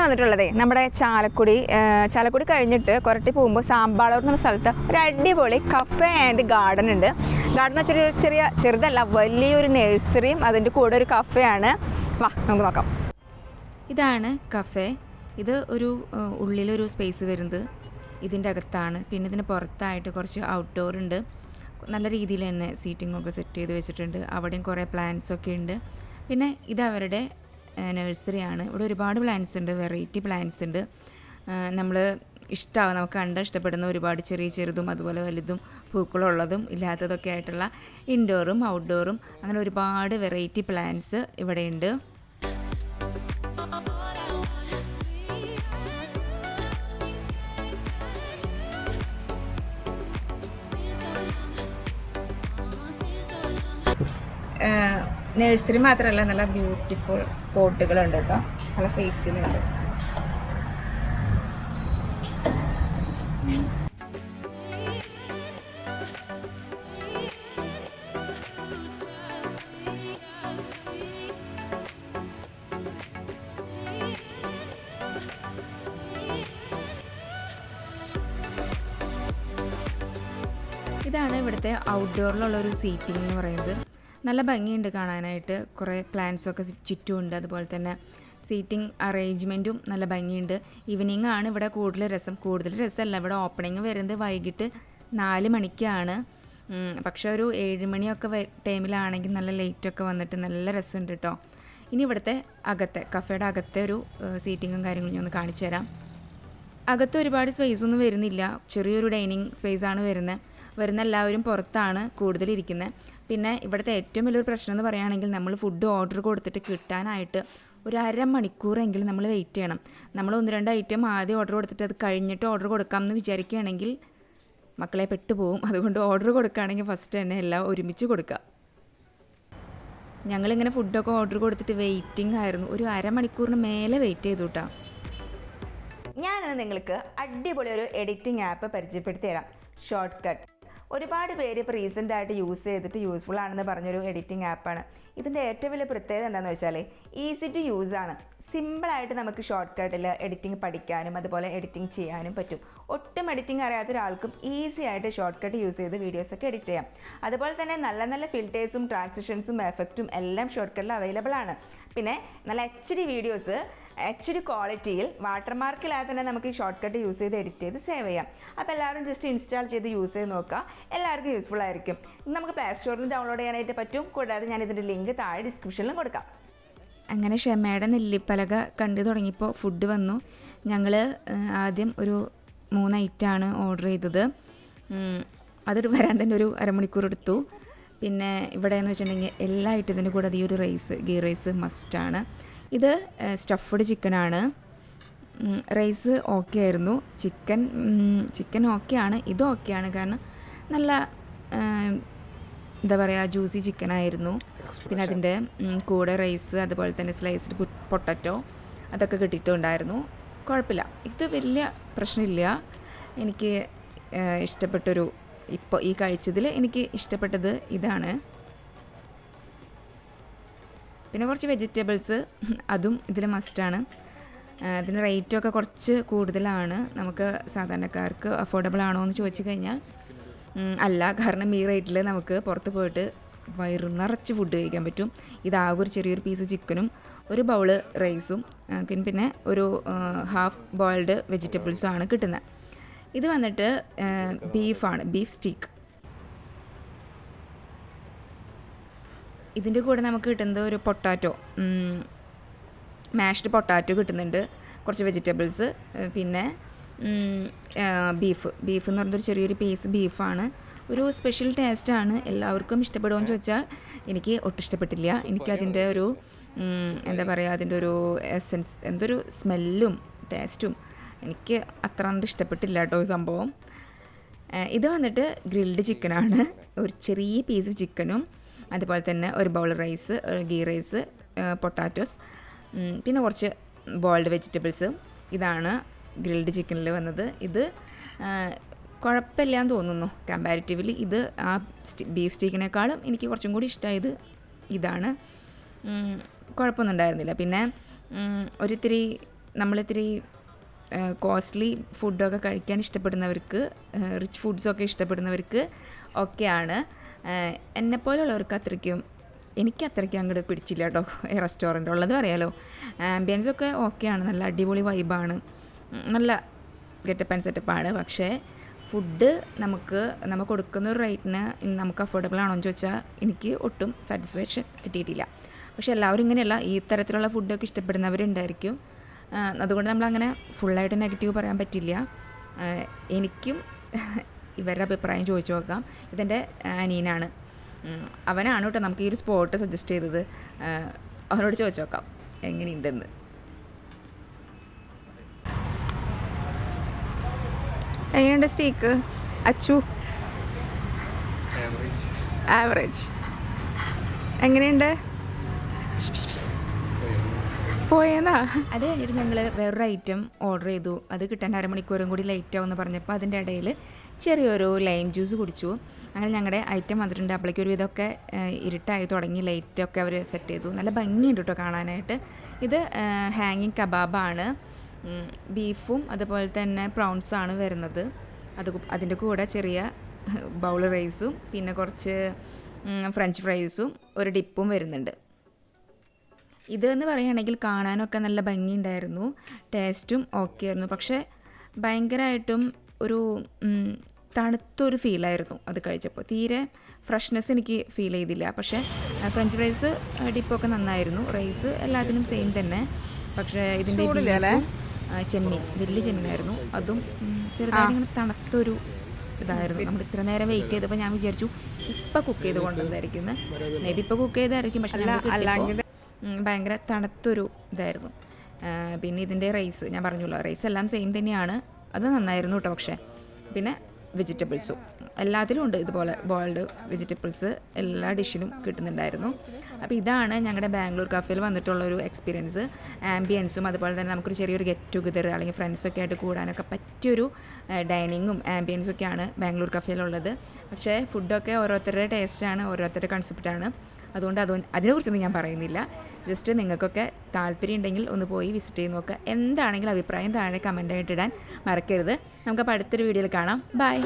വന്നിട്ടുള്ളതേ നമ്മുടെ ചാലക്കുടി കഴിഞ്ഞിട്ട് കുറട്ടി പോകുമ്പോൾ സാമ്പാളൂർ എന്ന സ്ഥലത്ത് ഒരു അടിപൊളി കഫേ ആൻഡ് ഗാർഡൻ ഉണ്ട്. ഗാർഡൻ എന്ന് വെച്ചാൽ ചെറുതല്ല, വലിയൊരു നഴ്സറിയും അതിൻ്റെ കൂടെ ഒരു കഫേയാണ്. വാ നമുക്ക് നോക്കാം. ഇതാണ് കഫേ. ഇത് ഒരു ഉള്ളിലൊരു സ്പേസ് വരുന്നത് ഇതിൻ്റെ അകത്താണ്. പിന്നെ ഇതിന് പുറത്തായിട്ട് കുറച്ച് ഔട്ട്ഡോർ ഉണ്ട്. നല്ല രീതിയിൽ തന്നെ സീറ്റിംഗൊക്കെ സെറ്റ് ചെയ്ത് വെച്ചിട്ടുണ്ട്. അവിടെയും കുറേ പ്ലാന്റ്സ് ഒക്കെ ഉണ്ട്. പിന്നെ ഇത് അവരുടെ നഴ്സറിയാണ്. ഇവിടെ ഒരുപാട് പ്ലാന്റ്സ് ഉണ്ട്, വെറൈറ്റി പ്ലാന്റ്സ് ഉണ്ട്. നമുക്ക് ഇഷ്ടപ്പെടുന്ന ഒരുപാട് ചെറുതും അതുപോലെ വലുതും പൂക്കളുള്ളതും ഇല്ലാത്തതൊക്കെ ആയിട്ടുള്ള ഇൻഡോറും ഔട്ട്ഡോറും അങ്ങനെ ഒരുപാട് വെറൈറ്റി പ്ലാന്റ്സ് ഇവിടെയുണ്ട്. നഴ്സറി മാത്രമല്ല, നല്ല ബ്യൂട്ടിഫുൾ പോട്ടുകളുണ്ട് കേട്ടോ, നല്ല സൈസിലുണ്ട്. ഇതാണ് ഇവിടുത്തെ ഔട്ട്ഡോറിലുള്ളൊരു സീറ്റിംഗ് എന്ന് പറയുന്നത്. നല്ല ഭംഗിയുണ്ട് കാണാനായിട്ട്. കുറേ പ്ലാന്റ്സൊക്കെ ചുറ്റുമുണ്ട്. അതുപോലെ തന്നെ സീറ്റിംഗ് അറേഞ്ച്മെൻറ്റും നല്ല ഭംഗിയുണ്ട്. ഈവനിങ് ആണ് ഇവിടെ കൂടുതൽ രസമല്ല. ഇവിടെ ഓപ്പണിങ് വരുന്നത് വൈകിട്ട് 4 മണിക്കാണ്. പക്ഷെ ഒരു 7 മണിയൊക്കെ ടൈമിലാണെങ്കിൽ നല്ല ലൈറ്റൊക്കെ വന്നിട്ട് നല്ല രസമുണ്ട് കേട്ടോ. ഇനി ഇവിടുത്തെ കഫേയുടെ അകത്തെ ഒരു സീറ്റിങ്ങും കാര്യങ്ങളും ഞാൻ ഒന്ന് കാണിച്ചു തരാം. അകത്ത് ഒരുപാട് സ്പേസൊന്നും വരുന്നില്ല. ചെറിയൊരു ഡൈനിങ് സ്പേസാണ് വരുന്ന എല്ലാവരും പുറത്താണ് കൂടുതലിരിക്കുന്നത്. പിന്നെ ഇവിടുത്തെ ഏറ്റവും വലിയൊരു പ്രശ്നം എന്ന് പറയുകയാണെങ്കിൽ നമ്മൾ ഫുഡ് ഓർഡർ കൊടുത്തിട്ട് കിട്ടാനായിട്ട് ഒരു അരമണിക്കൂറെങ്കിലും നമ്മൾ വെയിറ്റ് ചെയ്യണം. നമ്മൾ 1-2 ഐറ്റം ആദ്യം ഓർഡർ കൊടുത്തിട്ട് അത് കഴിഞ്ഞിട്ട് ഓർഡർ കൊടുക്കാമെന്ന് വിചാരിക്കുകയാണെങ്കിൽ മക്കളെ പെട്ടുപോകും. അതുകൊണ്ട് ഓർഡർ കൊടുക്കുകയാണെങ്കിൽ ഫസ്റ്റ് തന്നെ എല്ലാം ഒരുമിച്ച് കൊടുക്കുക. ഞങ്ങളിങ്ങനെ ഫുഡൊക്കെ ഓർഡർ കൊടുത്തിട്ട് വെയിറ്റിംഗ് ആയിരുന്നു. ഒരു അരമണിക്കൂറിന് മേലെ വെയിറ്റ് ചെയ്തു കേട്ടോ. ഞാനത് നിങ്ങൾക്ക് അടിപൊളി ഒരു എഡിറ്റിംഗ് ആപ്പ് പരിചയപ്പെടുത്തി തരാം. ഷോർട്ട്കട്ട്. ഒരുപാട് പേര് ഇപ്പോൾ റീസെൻ്റായിട്ട് യൂസ് ചെയ്തിട്ട് യൂസ്ഫുൾ ആണെന്ന് പറഞ്ഞൊരു എഡിറ്റിംഗ് ആപ്പാണ്. ഇതിൻ്റെ ഏറ്റവും വലിയ പ്രത്യേകത എന്താണെന്ന് വെച്ചാൽ ഈസി ടു യൂസ് ആണ്. സിമ്പിളായിട്ട് നമുക്ക് ഷോർട്ട് കട്ടിൽ എഡിറ്റിംഗ് പഠിക്കാനും അതുപോലെ എഡിറ്റിംഗ് ചെയ്യാനും പറ്റും. ഒട്ടും എഡിറ്റിംഗ് അറിയാത്ത ഒരാൾക്കും ഈസി ആയിട്ട് ഷോർട്ട് കട്ട് യൂസ് ചെയ്ത് വീഡിയോസൊക്കെ എഡിറ്റ് ചെയ്യാം. അതുപോലെ തന്നെ നല്ല ഫിൽറ്റേഴ്സും ട്രാൻസിഷൻസും എഫക്റ്റും എല്ലാം ഷോർട്ട് കട്ടിൽ അവൈലബിൾ ആണ്. പിന്നെ നല്ല HD വീഡിയോസ് HD ക്വാളിറ്റിയിൽ വാട്ടർമാർക്കില്ലാതെ തന്നെ നമുക്ക് ഈ ഷോർട്ട് കട്ട് യൂസ് ചെയ്ത് എഡിറ്റ് ചെയ്ത് സേവ് ചെയ്യാം. അപ്പോൾ എല്ലാവരും ജസ്റ്റ് ഇൻസ്റ്റാൾ ചെയ്ത് യൂസ് ചെയ്ത് നോക്കുക. എല്ലാവർക്കും യൂസ്ഫുൾ ആയിരിക്കും. നമുക്ക് പ്ലേ സ്റ്റോറിൽ നിന്ന് ഡൗൺലോഡ് ചെയ്യാനായിട്ട് പറ്റും. കൂടാതെ ഞാൻ ഇതിൻ്റെ ലിങ്ക് താഴെ ഡിസ്ക്രിപ്ഷനിലും കൊടുക്കാം. അങ്ങനെ ക്ഷമയുടെ നെല്ലിപ്പലക കണ്ടു തുടങ്ങിയപ്പോൾ ഫുഡ് വന്നു. ഞങ്ങൾ ആദ്യം ഒരു 3 ഐറ്റമാണ് ഓർഡർ ചെയ്തത്. അത് വരാൻ തന്നെ ഒരു അരമണിക്കൂർ എടുത്തു. പിന്നെ ഇവിടെ എന്ന് വെച്ചിട്ടുണ്ടെങ്കിൽ എല്ലാ ഐറ്റത്തിൻ്റെ കൂടെ ഈ ഒരു ഗീ റൈസ് മസ്റ്റാണ്. ഇത് സ്റ്റഫ്ഡ് ചിക്കനാണ്. റൈസ് ഓക്കെ ആയിരുന്നു. ചിക്കൻ ഓക്കെയാണ്. ഇത് ഓക്കെയാണ്. കാരണം നല്ല എന്താ പറയുക, ജ്യൂസി ചിക്കനായിരുന്നു. പിന്നെ അതിൻ്റെ കൂടെ റൈസ് അതുപോലെ തന്നെ സ്ലൈസ്ഡ് പൊട്ടറ്റോ അതൊക്കെ കിട്ടിയിട്ടുണ്ടായിരുന്നു. കുഴപ്പമില്ല. ഇത് വലിയ പ്രശ്നമില്ല. എനിക്ക് ഇപ്പോൾ ഈ കഴിച്ചതിൽ എനിക്ക് ഇഷ്ടപ്പെട്ടത് ഇതാണ്. പിന്നെ കുറച്ച് വെജിറ്റബിൾസ് അതും ഇതിൽ മസ്റ്റാണ്. അതിൻ്റെ റേറ്റൊക്കെ കുറച്ച് കൂടുതലാണ്. നമുക്ക് സാധാരണക്കാർക്ക് അഫോർഡബിൾ ആണോ എന്ന് ചോദിച്ചു കഴിഞ്ഞാൽ അല്ല. കാരണം ഈ റേറ്റിൽ നമുക്ക് പുറത്ത് പോയിട്ട് വയറ് നിറച്ച് ഫുഡ് കഴിക്കാൻ പറ്റും. ഇതാകെ ഒരു ചെറിയൊരു പീസ് ചിക്കനും ഒരു ബൗള് റൈസും പിന്നെ ഒരു ഹാഫ് ബോയിൽഡ് വെജിറ്റബിൾസും ആണ് കിട്ടുന്നത്. ഇത് വന്നിട്ട് ബീഫാണ്, ബീഫ് സ്റ്റീക്ക്. ഇതിൻ്റെ കൂടെ നമുക്ക് കിട്ടുന്നത് ഒരു പൊട്ടാറ്റോ, മാഷ്ഡ് പൊട്ടാറ്റോ കിട്ടുന്നുണ്ട്, കുറച്ച് വെജിറ്റബിൾസ്, പിന്നെ ബീഫ് എന്ന് പറഞ്ഞൊരു ചെറിയൊരു പീസ് ബീഫാണ്. ഒരു സ്പെഷ്യൽ ടേസ്റ്റാണ്. എല്ലാവർക്കും ഇഷ്ടപ്പെടുമെന്ന് ചോദിച്ചാൽ എനിക്ക് ഒട്ടും ഇഷ്ടപ്പെട്ടില്ല. എനിക്കതിൻ്റെ ഒരു എന്താ പറയുക, അതിൻ്റെ ഒരു എസൻസ്, എന്തൊരു സ്മെല്ലും ടേസ്റ്റും എനിക്ക് അത്ര കണ്ട് ഇഷ്ടപ്പെട്ടില്ല കേട്ടോ ഈ സംഭവം. ഇത് വന്നിട്ട് ഗ്രിൽഡ് ചിക്കനാണ്. ഒരു ചെറിയ പീസ് ചിക്കനും അതുപോലെ തന്നെ ഒരു bowl rice, ghee rice, potatoes, പിന്നെ കുറച്ച് ബോയിൽഡ് വെജിറ്റബിൾസ്. ഇതാണ് ഗ്രിൽഡ് ചിക്കനിൽ വന്നത്. ഇത് കുഴപ്പമില്ലാന്ന് തോന്നുന്നു കമ്പാരിറ്റീവ്ലി. ഇത് ആ ബീഫ് സ്റ്റീക്കിനേക്കാളും എനിക്ക് കുറച്ചും കൂടി ഇഷ്ടമായത് ഇതാണ്. കുഴപ്പമൊന്നും ഉണ്ടായിരുന്നില്ല. പിന്നെ ഒരിത്തിരി നമ്മളിത്തിരി കോസ്റ്റ്ലി ഫുഡൊക്കെ കഴിക്കാൻ ഇഷ്ടപ്പെടുന്നവർക്ക്, റിച്ച് ഫുഡ്സൊക്കെ ഇഷ്ടപ്പെടുന്നവർക്ക് ഒക്കെയാണ്. എന്നെപ്പോലുള്ളവർക്ക് എനിക്ക് അത്രയ്ക്കും അങ്ങോട്ട് പിടിച്ചില്ല കേട്ടോ ഈ റെസ്റ്റോറൻറ്റ് ഉള്ളത് പറയാലോ. ആംബിയൻസൊക്കെ ഓക്കെയാണ്, നല്ല അടിപൊളി വൈബാണ്, നല്ല ഗെറ്റപ്പ് ആൻഡ് സെറ്റപ്പാണ്. പക്ഷേ ഫുഡ് നമ്മൾ കൊടുക്കുന്ന ഒരു റേറ്റിന് നമുക്ക് അഫോർഡബിൾ ആണോ എന്ന് ചോദിച്ചാൽ എനിക്ക് ഒട്ടും സാറ്റിസ്ഫാക്ഷൻ കിട്ടിയിട്ടില്ല. പക്ഷേ എല്ലാവരും ഇങ്ങനെയല്ല, ഈ തരത്തിലുള്ള ഫുഡൊക്കെ ഇഷ്ടപ്പെടുന്നവരുണ്ടായിരിക്കും. അതുകൊണ്ട് നമ്മളങ്ങനെ ഫുള്ളായിട്ട് നെഗറ്റീവ് പറയാൻ പറ്റില്ല. എനിക്കും ഇവരുടെ അഭിപ്രായം ചോദിച്ചു നോക്കാം. ഇതെൻ്റെ അനിയനാണ്, അവനാണ് കേട്ടോ നമുക്ക് ഈ ഒരു സ്പോട്ട് സജസ്റ്റ് ചെയ്തത്. അവനോട് ചോദിച്ചു നോക്കാം എങ്ങനെയുണ്ടെന്ന്. എങ്ങനെയുണ്ട് സ്റ്റേക്ക് അച്ചു? ആവറേജ്. എങ്ങനെയുണ്ട്? പോയെന്നാ. അത് കഴിഞ്ഞിട്ട് ഞങ്ങൾ വേറൊരു ഐറ്റം ഓർഡർ ചെയ്തു. അത് കിട്ടാൻ അരമണിക്കൂറും കൂടി ലേറ്റ് ആവുമെന്ന് പറഞ്ഞപ്പോൾ അതിൻ്റെ ഇടയിൽ ചെറിയൊരു ലൈം ജ്യൂസ് കുടിച്ചു. അങ്ങനെ ഞങ്ങളുടെ ഐറ്റം വന്നിട്ടുണ്ട്. അപ്പോഴേക്കും ഒരു ഇതൊക്കെ ഇരുട്ടായി തുടങ്ങി, ലൈറ്റൊക്കെ അവർ സെറ്റ് ചെയ്തു. നല്ല ഭംഗിയുണ്ട് കേട്ടോ കാണാനായിട്ട്. ഇത് ഹാങ്ങിങ് കബാബാണ്. ബീഫും അതുപോലെ തന്നെ പ്രോൺസാണ് വരുന്നത്. അതിൻ്റെ കൂടെ ചെറിയ ബൗൾ റൈസും പിന്നെ കുറച്ച് ഫ്രഞ്ച് ഫ്രൈസും ഒരു ഡിപ്പും വരുന്നുണ്ട്. ഇതെന്ന് പറയുകയാണെങ്കിൽ കാണാനൊക്കെ നല്ല ഭംഗിയുണ്ടായിരുന്നു, ടേസ്റ്റും ഓക്കെ ആയിരുന്നു. പക്ഷേ ഭയങ്കരമായിട്ടും ഒരു തണുത്തൊരു ഫീലായിരുന്നു അത് കഴിച്ചപ്പോൾ. തീരെ ഫ്രഷ്നെസ് എനിക്ക് ഫീൽ ചെയ്തില്ല. പക്ഷേ ഫ്രഞ്ച് ഫ്രൈസ് ഡിപ്പൊക്കെ നന്നായിരുന്നു. റൈസ് എല്ലാത്തിനും സെയിം തന്നെ. പക്ഷേ ഇതിൻ്റെ ചെമ്മീൻ, വലിയ ചെമ്മീനായിരുന്നു. അതും ചെറുതായിട്ട് ഇങ്ങനെ തണുത്തൊരു ഇതായിരുന്നു. നമ്മൾ ഇത്ര നേരം വെയിറ്റ് ചെയ്തപ്പോൾ ഞാൻ വിചാരിച്ചു ഇപ്പം കുക്ക് ചെയ്ത് കൊണ്ടുവന്നായിരിക്കും. മേ ബി ഇപ്പോൾ കുക്ക് ചെയ്തായിരിക്കും. പക്ഷേ ഞങ്ങൾക്ക് ഭയങ്കര തണുത്തൊരു ഇതായിരുന്നു. പിന്നെ ഇതിൻ്റെ റൈസ് ഞാൻ പറഞ്ഞല്ലോ, റൈസ് എല്ലാം സെയിം തന്നെയാണ്. അത് നന്നായിരുന്നു കേട്ടോ. പക്ഷേ പിന്നെ വെജിറ്റബിൾസും എല്ലാത്തിലും ഉണ്ട് ഇതുപോലെ ബോയിൽഡ് വെജിറ്റബിൾസ് എല്ലാ ഡിഷിനും കിട്ടുന്നുണ്ടായിരുന്നു. അപ്പോൾ ഇതാണ് ഞങ്ങളുടെ ബാംഗ്ലൂർ കഫേയിൽ വന്നിട്ടുള്ളൊരു എക്സ്പീരിയൻസ്. ആംബിയൻസും അതുപോലെ തന്നെ നമുക്കൊരു ചെറിയൊരു ഗെറ്റ് ടുഗദർ അല്ലെങ്കിൽ ഫ്രണ്ട്സൊക്കെ ആയിട്ട് കൂടാനൊക്കെ പറ്റിയൊരു ഡൈനിങ്ങും ആംബിയൻസും ഒക്കെയാണ് ബാംഗ്ലൂർ കഫേയിലുള്ളത്. പക്ഷേ ഫുഡൊക്കെ ഓരോരുത്തരുടെ ടേസ്റ്റാണ്, ഓരോരുത്തരുടെ കൺസെപ്റ്റാണ്. അതുകൊണ്ട് അതിനെക്കുറിച്ചൊന്നും ഞാൻ പറയുന്നില്ല. ജസ്റ്റ് നിങ്ങൾക്കൊക്കെ താല്പര്യം ഉണ്ടെങ്കിൽ ഒന്ന് പോയി വിസിറ്റ് ചെയ്ത് നോക്കുക. എന്താണെങ്കിലും അഭിപ്രായം താഴെ കമൻ്റായിട്ട് ഇടാൻ മറക്കരുത്. നമുക്കപ്പോൾ അടുത്തൊരു വീഡിയോയിൽ കാണാം. ബൈ.